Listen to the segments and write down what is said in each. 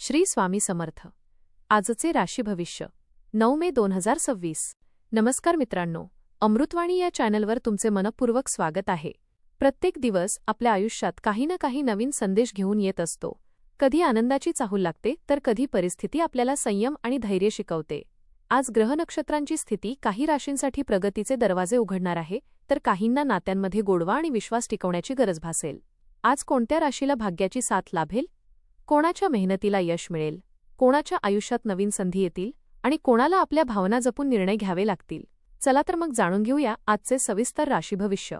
श्री स्वामी समर्थ. आजचे राशी भविष्य 9 मे 2026. नमस्कार मित्रांनो, अमृतवाणी या चॅनलवर तुमचे मनपूर्वक स्वागत आहे. प्रत्येक दिवस आपल्या आयुष्यात काही ना काही नवीन संदेश घेऊन येत असतो. कधी आनंदाची चाहूल लागते तर कधी परिस्थिती आपल्याला संयम आणि धैर्य शिकवते. आज ग्रह नक्षत्रांची स्थिती काही राशींसाठी प्रगतीचे दरवाजे उघडणार आहे, तर काहींना नात्यांमध्ये गोडवा आणि विश्वास टिकवण्याची गरज भासेल. आज कोणत्या राशीला भाग्याची साथ लाभेल? कोणाच्या मेहनतीला यश मिळेल? कोणाच्या आयुष्यात नवीन संधी येतील आणि कोणाला आपल्या भावना जपून निर्णय घ्यावे लागतील? चला तर मग जाणून घेऊया आजचे सविस्तर राशी भविष्य.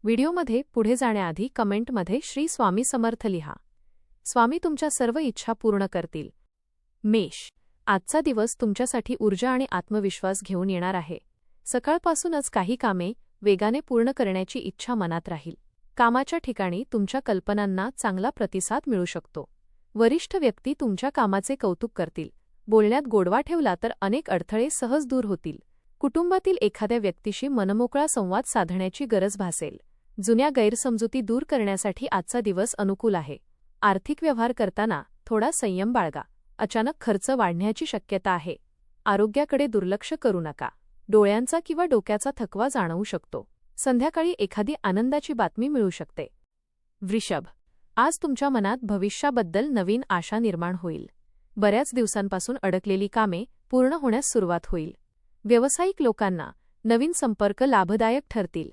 व्हिडिओमध्ये पुढे जाण्याआधी कमेंटमध्ये श्री स्वामी समर्थ लिहा. स्वामी तुमच्या सर्व इच्छा पूर्ण करतील. मेष, आजचा दिवस तुमच्यासाठी ऊर्जा आणि आत्मविश्वास घेऊन येणार आहे. सकाळपासूनच काही कामे वेगाने पूर्ण करण्याची इच्छा मनात राहील. कामाच्या ठिकाणी तुमच्या कल्पनांना चांगला प्रतिसाद मिळू शकतो. वरिष्ठ व्यक्ती तुमच्या कामाचे कौतुक करतील. बोलण्यात गोडवा ठेवला तर अनेक अडथळे सहज दूर होतील. कुटुंबातील एखाद्या व्यक्तीशी मनमोकळा संवाद साधण्याची गरज भासेल. जुन्या गैरसमजुती दूर करण्यासाठी आजचा दिवस अनुकूल आहे. आर्थिक व्यवहार करताना थोडा संयम बाळगा. अचानक खर्च वाढण्याची शक्यता आहे. आरोग्याकडे दुर्लक्ष करू नका. डोळ्यांचा किंवा डोक्याचा थकवा जाणवू शकतो. संध्याकाळी एखादी आनंदाची बातमी मिळू शकते. वृषभ, आज तुमच्या मनात भविष्याबद्दल नवीन आशा निर्माण होईल. बऱ्याच दिवसांपासून अडकलेली कामे पूर्ण होण्यास सुरुवात होईल. व्यावसायिक लोकांना नवीन संपर्क लाभदायक ठरतील.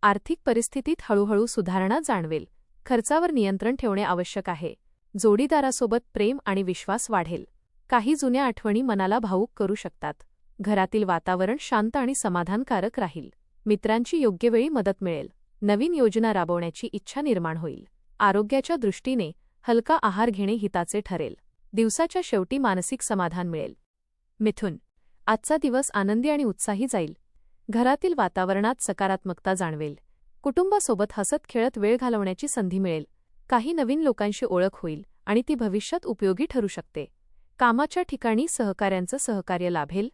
आर्थिक परिस्थितीत हळूहळू सुधारणा जाणवेल. खर्चावर नियंत्रण ठेवणे आवश्यक आहे. जोडीदारासोबत प्रेम आणि विश्वास वाढेल. काही जुन्या आठवणी मनाला भावूक करू शकतात. घरातील वातावरण शांत आणि समाधानकारक राहील. मित्रांची योग्य वेळी मदत मिळेल. नवीन योजना राबवण्याची इच्छा निर्माण होईल. आरोग्याच्या दृष्टीने हलका आहार घेणे हिताचे ठरेल. दिवसाच्या शेवटी मानसिक समाधान मिळेल. मिथुन, आजचा दिवस आनंदी आणि उत्साही जाईल. घरातील वातावरणात सकारात्मकता जाणवेल. कुटुंबासोबत हसत खेळत वेळ घालवण्याची संधी मिळेल. काही नवीन लोकांशी ओळख होईल आणि ती भविष्यात उपयोगी ठरू शकते. कामाच्या ठिकाणी सहकाऱ्यांचं सहकार्य लाभेल.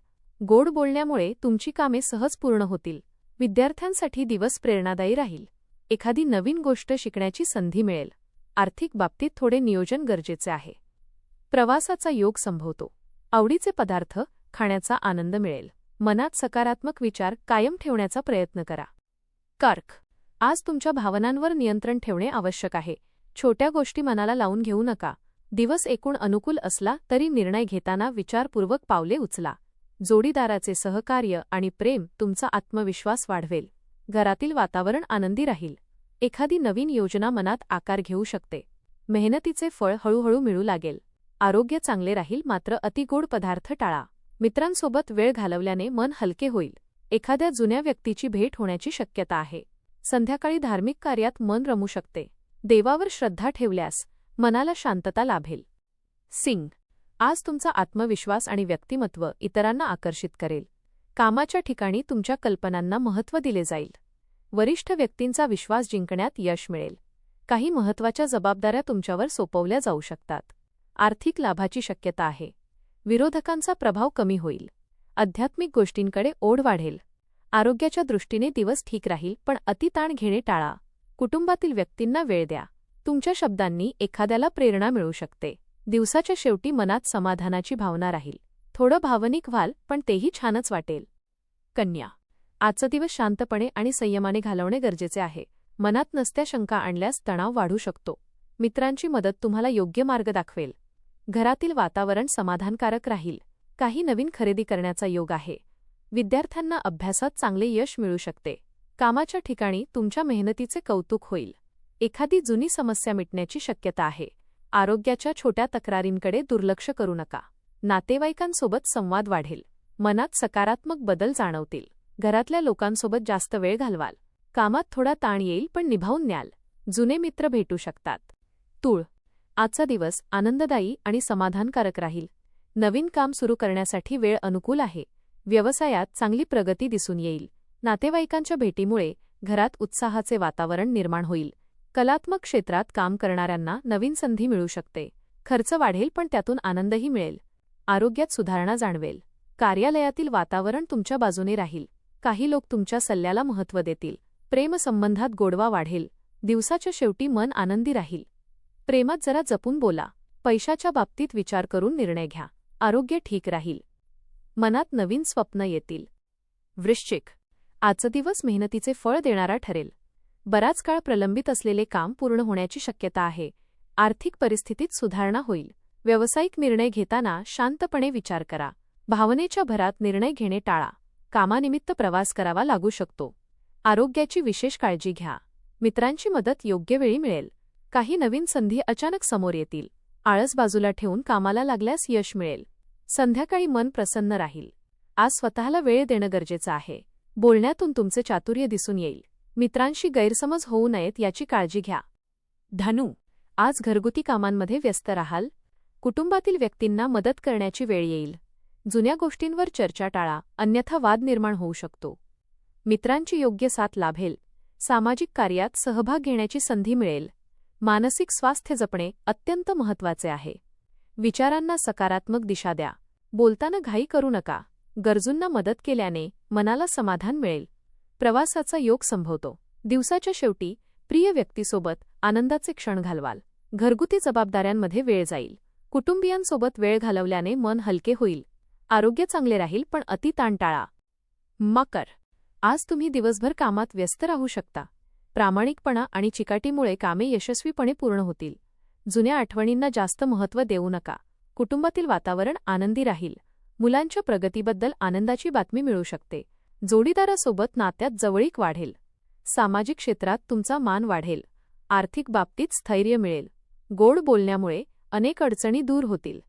गोड बोलण्यामुळे तुमची कामे सहज पूर्ण होतील. विद्यार्थ्यांसाठी दिवस प्रेरणादायी राहील. एखादी नवीन गोष्ट शिकण्याची संधी मिळेल. आर्थिक बाबतीत थोडे नियोजन गरजेचे आहे. प्रवासाचा योग संभवतो. आवडीचे पदार्थ खाण्याचा आनंद मिळेल. मनात सकारात्मक विचार कायम ठेवण्याचा प्रयत्न करा. कर्क, आज तुमच्या भावनांवर नियंत्रण ठेवणे आवश्यक आहे. छोट्या गोष्टी मनाला लावून घेऊ नका. दिवस एकूण अनुकूल असला तरी निर्णय घेताना विचारपूर्वक पावले उचला. जोडीदाराचे सहकार्य आणि प्रेम तुमचा आत्मविश्वास वाढवेल. घरातील वातावरण आनंदी राहील. एखादी नवीन योजना मनात आकार घेऊ शकते. मेहनतीचे फळ हळूहळू मिळू लागेल. आरोग्य चांगले राहील, मात्र अतिगोड पदार्थ टाळा. मित्रांसोबत वेळ घालवल्याने मन हलके होईल. एखाद्या जुन्या व्यक्तीची भेट होण्याची शक्यता आहे. संध्याकाळी धार्मिक कार्यात मन रमू शकते. देवावर श्रद्धा ठेवल्यास मनाला शांतता लाभेल. सिंह, आज तुमचा आत्मविश्वास आणि व्यक्तिमत्व इतरांना आकर्षित करेल. कामाच्या ठिकाणी तुमच्या कल्पनांना महत्त्व दिले जाईल. वरिष्ठ व्यक्तींचा विश्वास जिंकण्यात यश मिळेल. काही महत्त्वाच्या जबाबदाऱ्या तुमच्यावर सोपवल्या जाऊ शकतात. आर्थिक लाभाची शक्यता आहे. विरोधकांचा प्रभाव कमी होईल. आध्यात्मिक गोष्टींकडे ओढ वाढेल. आरोग्याच्या दृष्टीने दिवस ठीक राहील, पण अतिताण घेणे टाळा. कुटुंबातील व्यक्तींना वेळ द्या. तुमच्या शब्दांनी एखाद्याला प्रेरणा मिळू शकते. दिवसाच्या शेवटी मनात समाधानाची भावना राहील. थोडं भावनिक व्हाल, पण तेही छानच वाटेल. कन्या, आजचा दिवस शांतपणे आणि संयमाने घालवणे गरजेचे आहे. मनात नसत्या शंका आणल्यास तणाव वाढू शकतो. मित्रांची मदत तुम्हाला योग्य मार्ग दाखवेल. घरातील वातावरण समाधानकारक राहील. काही नवीन खरेदी करण्याचा योग आहे. विद्यार्थ्यांना अभ्यासात चांगले यश मिळू शकते. कामाच्या ठिकाणी तुमच्या मेहनतीचे कौतुक होईल. एखादी जुनी समस्या मिटण्याची शक्यता आहे. आरोग्याच्या छोट्या तक्रारींकडे दुर्लक्ष करू नका. नातेवाईकांसोबत संवाद वाढेल. मनात सकारात्मक बदल जाणवतील. घरातल्या लोकांसोबत जास्त वेळ घालवाल. कामात थोडा ताण येईल, पण निभावून न्याल. जुने मित्र भेटू शकतात. तूळ, आजचा दिवस आनंददायी आणि समाधानकारक राहील. नवीन काम सुरू करण्यासाठी वेळ अनुकूल आहे. व्यवसायात चांगली प्रगती दिसून येईल. नातेवाईकांच्या भेटीमुळे घरात उत्साहाचे वातावरण निर्माण होईल. कलात्मक क्षेत्रात काम करणाऱ्यांना नवीन संधी मिळू शकते. खर्च वाढेल, पण त्यातून आनंदही मिळेल. आरोग्यात सुधारणा जाणवेल. कार्यालयातील वातावरण तुमच्या बाजूने राहील. काही लोक तुमच्या सल्ल्याला महत्त्व देतील. प्रेमसंबंधात गोडवा वाढेल. दिवसाच्या शेवटी मन आनंदी राहील. प्रेमात जरा जपून बोला. पैशाच्या बाबतीत विचार करून निर्णय घ्या. आरोग्य ठीक राहील. मनात नवीन स्वप्न येतील. वृश्चिक. आजचा दिवस मेहनतीचे फळ देणारा ठरेल. बराच काळ प्रलंबित असलेले काम पूर्ण होण्याची शक्यता आहे. आर्थिक परिस्थितीत सुधारणा होईल. व्यावसायिक निर्णय घेताना शांतपणे विचार करा. भावनेच्या भरात निर्णय घेणे टाळा. कामानिमित्त प्रवास करावा लागू शकतो. आरोग्याची विशेष काळजी घ्या. मित्रांची मदत योग्य वेळी मिळेल. काही नवीन संधी अचानक समोर येतील. आळस बाजूला ठेवून कामाला लागल्यास यश मिळेल. संध्याकाळी मन प्रसन्न राहील. आज स्वतःला वेळ देणं गरजेचं आहे. बोलण्यातून तुमचे चातुर्य दिसून येईल. मित्रांशी गैरसमज होऊ नयेत याची काळजी घ्या. धनु. आज घरगुती कामांमध्ये व्यस्त राहाल. कुटुंबातील व्यक्तींना मदत करण्याची वेळ येईल. जुन्या गोष्टींवर चर्चा टाळा, अन्यथा वाद निर्माण होऊ शकतो. मित्रांची योग्य साथ लाभेल. सामाजिक कार्यात सहभाग घेण्याची संधी मिळेल. मानसिक स्वास्थ्य जपणे अत्यंत महत्त्वाचे आहे. विचारांना सकारात्मक दिशा द्या. बोलताना घाई करू नका. गरजूंना मदत केल्याने मनाला समाधान मिळेल. प्रवासाचा योग संभवतो. दिवसाच्या शेवटी प्रिय व्यक्तीसोबत आनंदाचे क्षण घालवाल. घरगुती जबाबदाऱ्यांमध्ये वेळ जाईल. कुटुंबियांसोबत वेळ घालवल्याने मन हलके होईल. आरोग्य चांगले राहील, पण अति ताण टाळा. मकर. आज तुम्ही दिवसभर कामात व्यस्त राहू शकता. प्रामाणिकपणा आणि चिकाटीमुळे कामे यशस्वीपणे पूर्ण होतील. जुन्या आठवणींना जास्त महत्त्व देऊ नका. कुटुंबातील वातावरण आनंदी राहील. मुलांच्या प्रगतीबद्दल आनंदाची बातमी मिळू शकते. जोडीदारासोबत नात्यात जवळीक वाढेल. सामाजिक क्षेत्रात तुमचा मान वाढेल. आर्थिक बाबतीत स्थैर्य मिळेल. गोड बोलण्यामुळे अनेक अडचणी दूर होतील.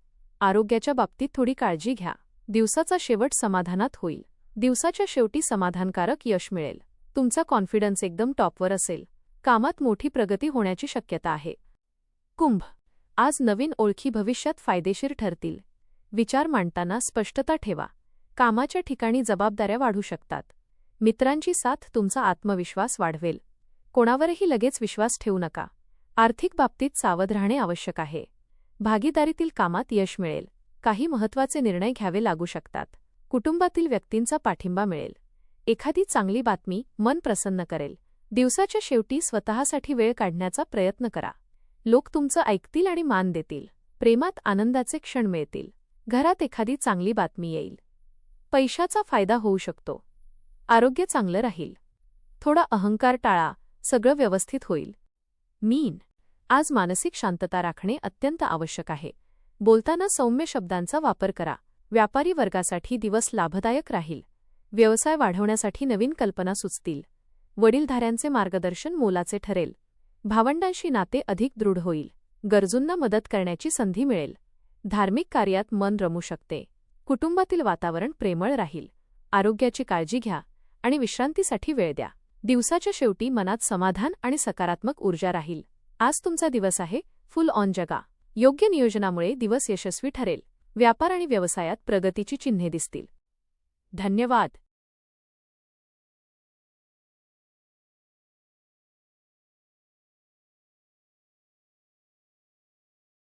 आरोग्याच्या बाबतीत थोडी काळजी घ्या. दिवसाचा शेवट समाधानात होईल. दिवसाच्या शेवटी समाधानकारक यश मिळेल. तुमचा कॉन्फिडन्स एकदम टॉपवर असेल. कामात मोठी प्रगती होण्याची शक्यता आहे. कुंभ. आज नवीन ओळखी भविष्यात फायदेशीर ठरतील. विचार मांडताना स्पष्टता ठेवा. कामाच्या ठिकाणी जबाबदाऱ्या वाढू शकतात. मित्रांची साथ तुमचा आत्मविश्वास वाढवेल. कोणावरही लगेच विश्वास ठेवू नका. आर्थिक बाबतीत सावध राहणे आवश्यक आहे. भागीदारीतील कामात यश मिळेल. काही महत्त्वाचे निर्णय घ्यावे लागू शकतात. कुटुंबातील व्यक्तींचा पाठिंबा मिळेल. एखादी चांगली बातमी मन प्रसन्न करेल. दिवसाच्या शेवटी स्वतःसाठी वेळ काढण्याचा प्रयत्न करा. लोक तुमचं ऐकतील आणि मान देतील. प्रेमात आनंदाचे क्षण मिळतील. घरात एखादी चांगली बातमी येईल. पैशाचा फायदा होऊ शकतो. आरोग्य चांगलं राहील. थोडा अहंकार टाळा. सगळं व्यवस्थित होईल. मीन. आज मानसिक शांतता राखणे अत्यंत आवश्यक आहे. बोलताना सौम्य शब्दांचा वापर करा. व्यापारी वर्गासाठी दिवस लाभदायक राहील. व्यवसाय वाढवण्यासाठी नवीन कल्पना सुचतील. वडीलधाऱ्यांचे मार्गदर्शन मोलाचे ठरेल. भावंडांशी नाते अधिक दृढ होईल. गरजूंना मदत करण्याची संधी मिळेल. धार्मिक कार्यात मन रमू शकते. कुटुंबातील वातावरण प्रेमळ राहील. आरोग्याची काळजी घ्या आणि विश्रांतीसाठी वेळ द्या. दिवसाच्या शेवटी मनात समाधान आणि सकारात्मक ऊर्जा राहील. आज तुमचा दिवस आहे. फुल ऑन जगा. योग्य नियोजनामुळे दिवस यशस्वी ठरेल. व्यापार आणि व्यवसायात प्रगतीची चिन्हे दिसतील. धन्यवाद.